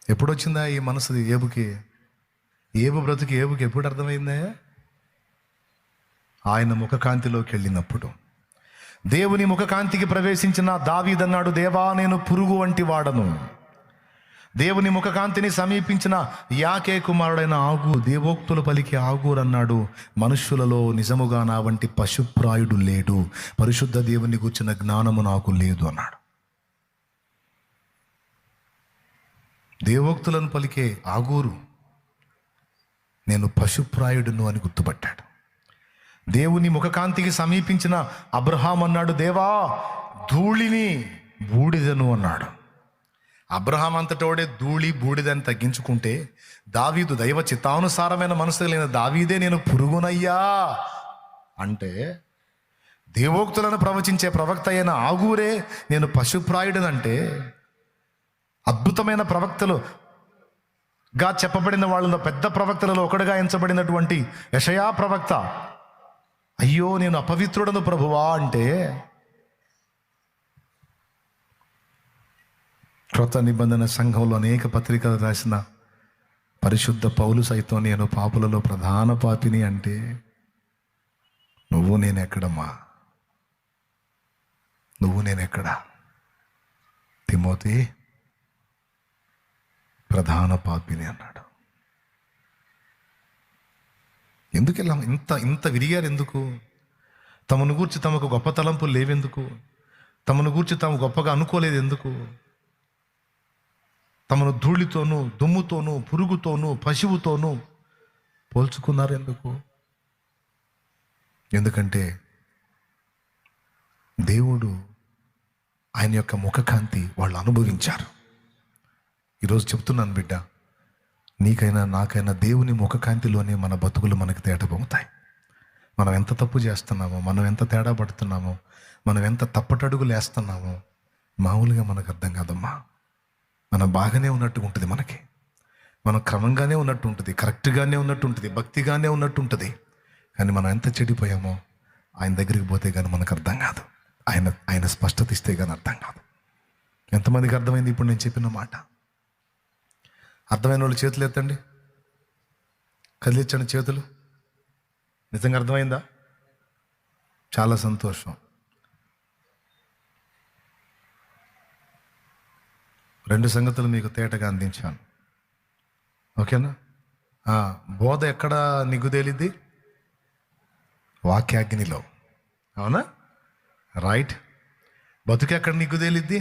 ఎప్పుడు వచ్చిందా ఈ మనసు ఏబుకి? ఏబు బ్రతుకు ఏబుకి ఎప్పుడు అర్థమైందా? ఆయన ముఖకాంతిలోకి వెళ్ళినప్పుడు. దేవుని ముఖకాంతికి ప్రవేశించిన దావీదన్నాడు, దేవా నేను పురుగు వంటి వాడను. దేవుని ముఖకాంతిని సమీపించిన యాకే కుమారుడైన ఆగూరు, దేవోక్తులు పలికి ఆగూరు అన్నాడు, మనుష్యులలో నిజముగా నా వంటి పశుప్రాయుడు లేడు, పరిశుద్ధ దేవుని గూర్చిన జ్ఞానము నాకు లేదు అన్నాడు. దేవోక్తులను పలికే ఆగూరు నేను పశుప్రాయుడును అని గుర్తుపట్టాడు. దేవుని ముఖకాంతికి సమీపించిన అబ్రహాం అన్నాడు, దేవా ధూళిని బూడిదను అన్నాడు. అబ్రహాం అంతటోడే ధూళి బూడిదని తగ్గించుకుంటే, దావీదు దైవ చిత్తానుసారమైన మనసు కలిగిన దావీదే నేను పురుగునయ్యా అంటే, దేవోక్తులను ప్రవచించే ప్రవక్త అయిన ఆగూరే నేను పశుప్రాయుడనంటే, అద్భుతమైన ప్రవక్తలుగా చెప్పబడిన వాళ్ళలో పెద్ద ప్రవక్తలలో ఒకడుగా ఎంచబడినటువంటి యెషయా ప్రవక్త, అయ్యో నేను అపవిత్రుడను ప్రభువా అంటే, క్రొత్త నిబంధన సంఘంలో అనేక పత్రికలు రాసిన పరిశుద్ధ పౌలు సైతం నేను పాపులలో ప్రధాన పాపిని అంటే, నువ్వు నేనెక్కడమ్మా? నువ్వు నేనెక్కడా? తిమోతి ప్రధాన పాపిని అన్నాడు. ఎందుకు ఇలా ఇంత విరిగారు? ఎందుకు? తమను గూర్చి తమకు గొప్ప తలంపులు లేవెందుకు? తమను గూర్చి తాము గొప్పగా అనుకోలేదు ఎందుకు? తమను ధూళితోనూ దుమ్ముతోనూ పురుగుతోనూ పశువుతోనూ పోల్చుకున్నారు ఎందుకు? ఎందుకంటే దేవుడు ఆయన యొక్క ముఖకాంతి వాళ్ళు అనుభవించారు. ఈరోజు చెప్తున్నాను బిడ్డ, నీకైనా నాకైనా దేవుని ముఖకాంతిలోనే మన బతుకులు మనకు తేటబోతాయి. మనం ఎంత తప్పు చేస్తున్నామో, మనం ఎంత తేడా పడుతున్నామో, మనం ఎంత తప్పటడుగులు వేస్తున్నామో మామూలుగా మనకు అర్థం కాదమ్మా. మనం బాగానే ఉన్నట్టు ఉంటుంది, మనం క్రమంగానే ఉన్నట్టు ఉంటుంది, కరెక్ట్గానే ఉన్నట్టు ఉంటుంది, భక్తిగానే ఉన్నట్టు ఉంటుంది. కానీ మనం ఎంత చెడిపోయామో ఆయన దగ్గరికి పోతే కానీ మనకు అర్థం కాదు. ఆయన స్పష్టత ఇస్తే కానీ అర్థం కాదు. ఎంతమందికి అర్థమైంది ఇప్పుడు నేను చెప్పిన మాట? అర్థమైన వాళ్ళు చేతులు ఎత్తండి, కదిలించండి చేతులు. నిజంగా అర్థమైందా? చాలా సంతోషం. రెండు సంగతులు మీకు తేటగా అందించాను, ఓకేనా? బోధ ఎక్కడ నిగ్గుదేలిద్ది? వాక్యాగ్నిలో, అవునా? రైట్. బతుకు ఎక్కడ నిగ్గుదేలిద్ది?